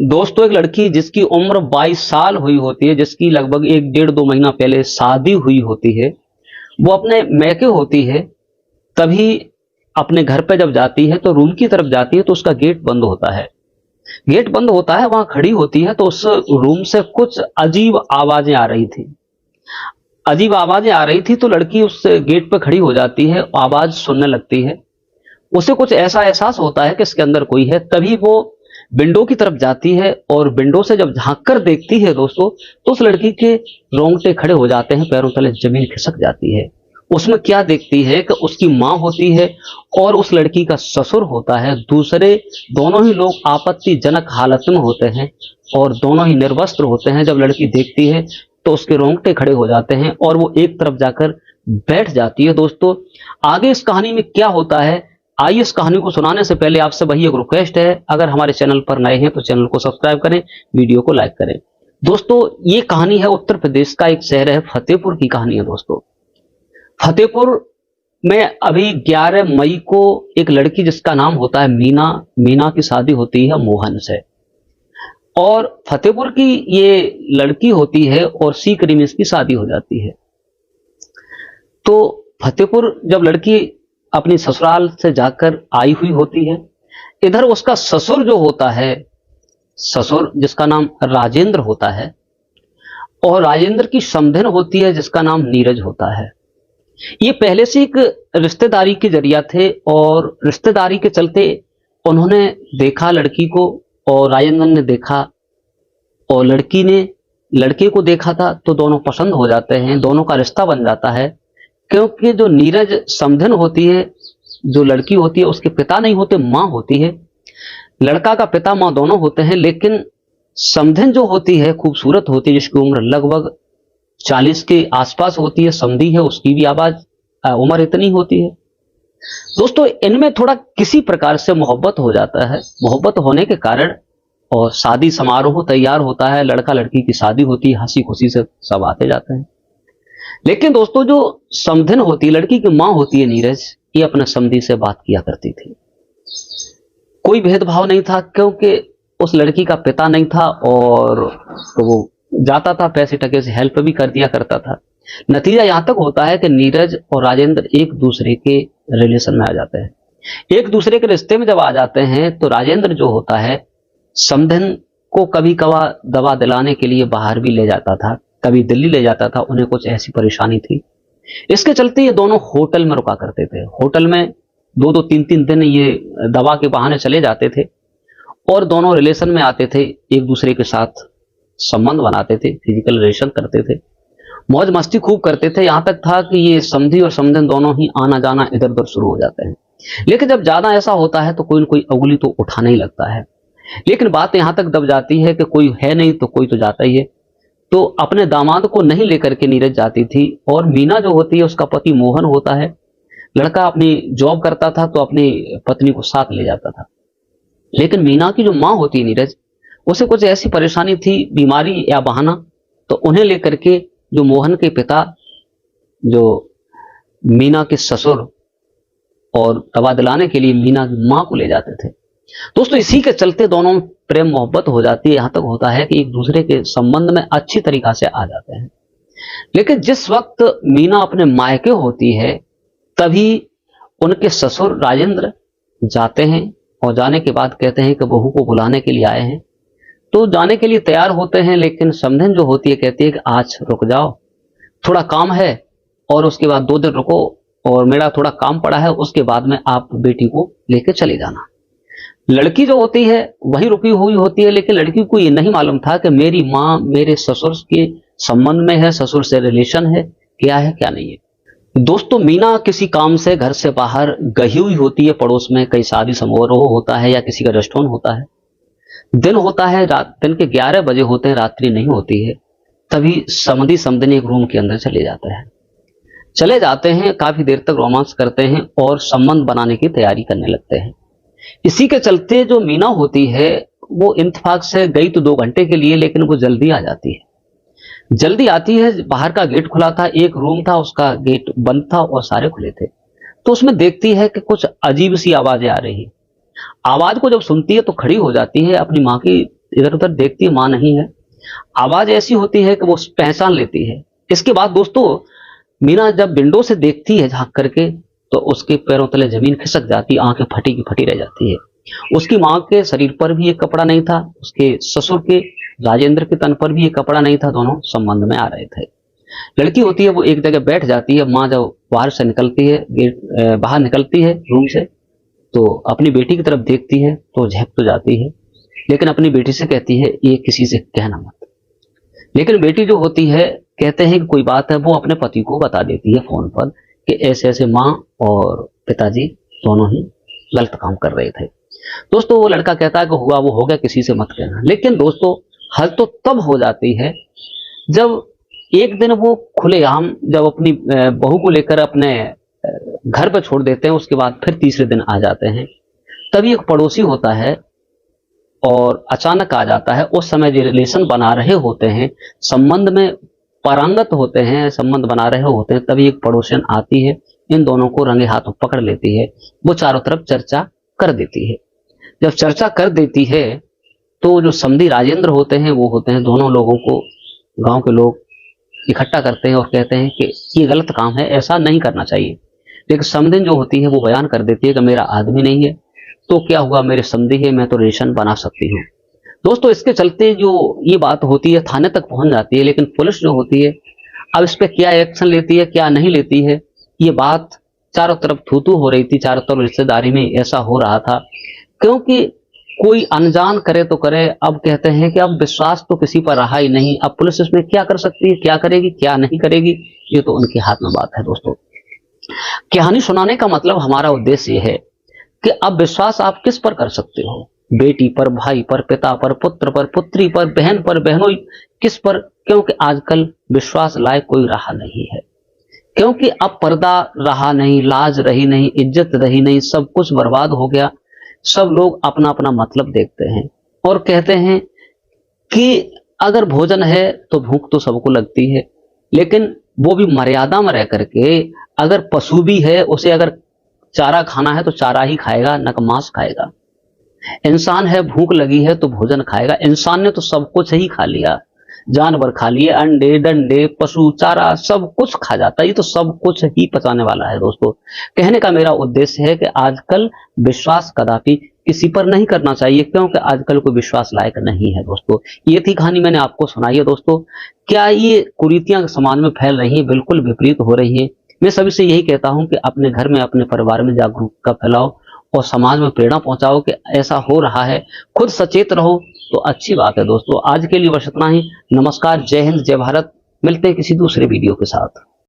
दोस्तों एक लड़की जिसकी उम्र 22 साल हुई होती है, जिसकी लगभग 1 डेढ़ 2 महीना पहले शादी हुई होती है, वो अपने मैके होती है, तभी अपने घर पे जब जाती है तो रूम की तरफ जाती है तो उसका गेट बंद होता है। गेट बंद होता है, वहां खड़ी होती है तो उस रूम से कुछ अजीब आवाजें आ रही थी। अजीब आवाजें आ रही थी तो लड़की उस गेट पे खड़ी हो जाती है, आवाज सुनने लगती है। उसे कुछ ऐसा एहसास होता है कि इसके अंदर कोई है। तभी वो विंडो की तरफ जाती है और विंडो से जब झांक कर देखती है दोस्तों, तो उस लड़की के रोंगटे खड़े हो जाते हैं, पैरों तले जमीन खिसक जाती है। उसमें क्या देखती है कि उसकी माँ होती है और उस लड़की का ससुर होता है। दूसरे दोनों ही लोग आपत्तिजनक हालत में होते हैं और दोनों ही निर्वस्त्र होते हैं। जब लड़की देखती है तो उसके रोंगटे खड़े हो जाते हैं और वो एक तरफ जाकर बैठ जाती है। दोस्तों आगे इस कहानी में क्या होता है, आइए इस कहानी को सुनाने से पहले आपसे वही एक रिक्वेस्ट है, अगर हमारे चैनल पर नए हैं तो चैनल को सब्सक्राइब करें, वीडियो को लाइक करें। दोस्तों ये कहानी है उत्तर प्रदेश का एक शहर है फतेहपुर की कहानी है। दोस्तों फतेहपुर में अभी 11 मई को एक लड़की जिसका नाम होता है मीना की शादी होती है मोहन से। और फतेहपुर की ये लड़की होती है और सी करीम इसकी शादी हो जाती है। तो फतेहपुर जब लड़की अपनी ससुराल से जाकर आई हुई होती है, इधर उसका ससुर जो होता है, ससुर जिसका नाम राजेंद्र होता है और राजेंद्र की समधन होती है जिसका नाम नीरज होता है। ये पहले से एक रिश्तेदारी के जरिया थे और रिश्तेदारी के चलते उन्होंने देखा लड़की को और राजेंद्र ने देखा और लड़की ने लड़के को देखा था, तो दोनों पसंद हो जाते हैं, दोनों का रिश्ता बन जाता है। क्योंकि जो नीरज समधन होती है, जो लड़की होती है, उसके पिता नहीं होते, माँ होती है। लड़का का पिता माँ दोनों होते हैं, लेकिन समधन जो होती है खूबसूरत होती है, जिसकी उम्र लगभग 40 के आसपास होती है, समधी है, उसकी भी उम्र इतनी होती है। दोस्तों इनमें थोड़ा किसी प्रकार से मोहब्बत हो जाता है। मोहब्बत होने के कारण और शादी समारोह तैयार होता है, लड़का लड़की की शादी होती है, हंसी खुशी से सब आते जाते हैं। लेकिन दोस्तों जो समधन होती है, लड़की की माँ होती है नीरज, ये अपने समधी से बात किया करती थी। कोई भेदभाव नहीं था क्योंकि उस लड़की का पिता नहीं था और तो वो जाता था, पैसे टके से हेल्प भी कर दिया करता था। नतीजा यहां तक होता है कि नीरज और राजेंद्र एक दूसरे के रिलेशन में आ जाते हैं। एक दूसरे के रिश्ते में जब आ जाते हैं तो राजेंद्र जो होता है समधन को कभी कभार दवा दिलाने के लिए बाहर भी ले जाता था, कभी दिल्ली ले जाता था, उन्हें कुछ ऐसी परेशानी थी। इसके चलते ये दोनों होटल में रुका करते थे। होटल में 2-2 3-3 दिन ये दवा के बहाने चले जाते थे और दोनों रिलेशन में आते थे, एक दूसरे के साथ संबंध बनाते थे, फिजिकल रिलेशन करते थे, मौज मस्ती खूब करते थे। यहां तक था कि ये समधी और समधन दोनों ही आना जाना इधर उधर शुरू हो जाते हैं। लेकिन जब ज्यादा ऐसा होता है तो कोई न कोई उंगली तो उठाने ही लगता है। लेकिन बात यहां तक दब जाती है कि कोई है नहीं तो कोई तो जाता ही है। तो अपने दामाद को नहीं लेकर के नीरज जाती थी और मीना जो होती है उसका पति मोहन होता है। लड़का अपनी जॉब करता था तो अपनी पत्नी को साथ ले जाता था। लेकिन मीना की जो माँ होती है नीरज, उसे कुछ ऐसी परेशानी थी, बीमारी या बहाना, तो उन्हें लेकर के जो मोहन के पिता, जो मीना के ससुर, और दवा दिलाने के लिए मीना की माँ को ले जाते थे। दोस्तों इसी के चलते दोनों में प्रेम मोहब्बत हो जाती है। यहां तक होता है कि एक दूसरे के संबंध में अच्छी तरीका से आ जाते हैं। लेकिन जिस वक्त मीना अपने मायके होती है तभी उनके ससुर राजेंद्र जाते हैं और जाने के बाद कहते हैं कि बहू को बुलाने के लिए आए हैं। तो जाने के लिए तैयार होते हैं, लेकिन समधन जो होती है कहती है कि आज रुक जाओ, थोड़ा काम है और उसके बाद 2 दिन रुको और मेरा थोड़ा काम पड़ा है, उसके बाद में आप बेटी को लेकर चले जाना। लड़की जो होती है वही रुकी हुई होती है, लेकिन लड़की को ये नहीं मालूम था कि मेरी माँ मेरे ससुर के संबंध में है, ससुर से रिलेशन है, क्या है क्या नहीं है। दोस्तों मीना किसी काम से घर से बाहर गई हुई होती है, पड़ोस में कहीं शादी समारोह होता है या किसी का रेस्टोरेंट होता है। दिन होता है, दिन के 11 बजे होते हैं, रात्रि नहीं होती है। तभी समधी समधनी एक रूम के अंदर चले जाते हैं, काफी देर तक रोमांस करते हैं और संबंध बनाने की तैयारी करने लगते हैं। इसी के चलते जो मीना होती है वो इत्तेफाक से गई तो 2 घंटे के लिए, लेकिन वो जल्दी आ जाती है। जल्दी आती है, बाहर का गेट खुला था, एक रूम था उसका गेट बंद था और सारे खुले थे। तो उसमें देखती है कि कुछ अजीब सी आवाजें आ रही है। आवाज को जब सुनती है तो खड़ी हो जाती है, अपनी माँ की इधर उधर देखती है, माँ नहीं है। आवाज ऐसी होती है कि वो पहचान लेती है। इसके बाद दोस्तों मीना जब विंडो से देखती है झांक करके, तो उसके पैरों तले जमीन खिसक जाती, आंखें फटी की फटी रह जाती है। उसकी माँ के शरीर पर भी एक कपड़ा नहीं था, उसके ससुर के राजेंद्र के तन पर भी एक कपड़ा नहीं था, दोनों संबंध में आ रहे थे। लड़की होती है वो एक जगह बैठ जाती है। माँ जब बाहर से निकलती है, बाहर निकलती है रूम से, तो अपनी बेटी की तरफ देखती है तो झेप तो जाती है, लेकिन अपनी बेटी से कहती है ये किसी से कहना मत। लेकिन बेटी जो होती है, कहते हैं कि कोई बात है, वो अपने पति को बता देती है फोन पर कि ऐसे ऐसे माँ और पिताजी दोनों ही गलत काम कर रहे थे। दोस्तों वो लड़का कहता है कि हुआ वो हो गया, किसी से मत कहना। लेकिन दोस्तों हद तो तब हो जाती है जब एक दिन वो खुलेआम जब अपनी बहू को लेकर अपने घर पर छोड़ देते हैं, उसके बाद फिर तीसरे दिन आ जाते हैं। तभी एक पड़ोसी होता है और अचानक आ जाता है। उस समय जो रिलेशन बना रहे होते हैं, संबंध में पारंगत होते हैं, संबंध बना रहे होते हैं, तभी एक पड़ोसन आती है, इन दोनों को रंगे हाथों पकड़ लेती है। वो चारों तरफ चर्चा कर देती है। जब चर्चा कर देती है तो जो समधी राजेंद्र होते हैं, वो होते हैं दोनों लोगों को गांव के लोग इकट्ठा करते हैं और कहते हैं कि ये गलत काम है, ऐसा नहीं करना चाहिए। लेकिन समधिन जो होती है वो बयान कर देती है कि मेरा आदमी नहीं है तो क्या हुआ, मेरे समधी है, मैं तो रिलेशन बना सकती हूँ। दोस्तों इसके चलते जो ये बात होती है थाने तक पहुंच जाती है। लेकिन पुलिस जो होती है अब इस पर क्या एक्शन लेती है क्या नहीं लेती है, ये बात चारों तरफ थू थू हो रही थी। चारों तरफ रिश्तेदारी में ऐसा हो रहा था, क्योंकि कोई अनजान करे तो करे। अब कहते हैं कि अब विश्वास तो किसी पर रहा ही नहीं। अब पुलिस इसमें क्या कर सकती है, क्या करेगी क्या नहीं करेगी, ये तो उनके हाथ में बात है। दोस्तों कहानी सुनाने का मतलब हमारा उद्देश्य ये है कि अब विश्वास आप किस पर कर सकते हो, बेटी पर, भाई पर, पिता पर, पुत्र पर, पुत्री पर, बहन पर, बहनों किस पर, क्योंकि आजकल विश्वास लायक कोई रहा नहीं है। क्योंकि अब पर्दा रहा नहीं, लाज रही नहीं, इज्जत रही नहीं, सब कुछ बर्बाद हो गया। सब लोग अपना अपना मतलब देखते हैं और कहते हैं कि अगर भोजन है तो भूख तो सबको लगती है, लेकिन वो भी मर्यादा में रह करके। अगर पशु भी है, उसे अगर चारा खाना है तो चारा ही खाएगा, न कि मांस खाएगा। इंसान है, भूख लगी है तो भोजन खाएगा। इंसान ने तो सब कुछ ही खा लिया, जानवर खा लिए, अंडे डंडे पशु चारा सब कुछ खा जाता है। ये तो सब कुछ ही पचाने वाला है। दोस्तों कहने का मेरा उद्देश्य है कि आजकल विश्वास कदापि किसी पर नहीं करना चाहिए, क्योंकि आजकल कोई विश्वास लायक नहीं है। दोस्तों ये थी कहानी, मैंने आपको सुनाई है। दोस्तों क्या ये कुरीतियां समाज में फैल रही हैं? बिल्कुल विपरीत हो रही है। मैं सभी से यही कहता हूं कि अपने घर में, अपने परिवार में जागरूकता फैलाओ और समाज में प्रेरणा पहुंचाओ कि ऐसा हो रहा है। खुद सचेत रहो तो अच्छी बात है। दोस्तों आज के लिए बस इतना ही। नमस्कार, जय हिंद, जय भारत। मिलते हैं किसी दूसरे वीडियो के साथ।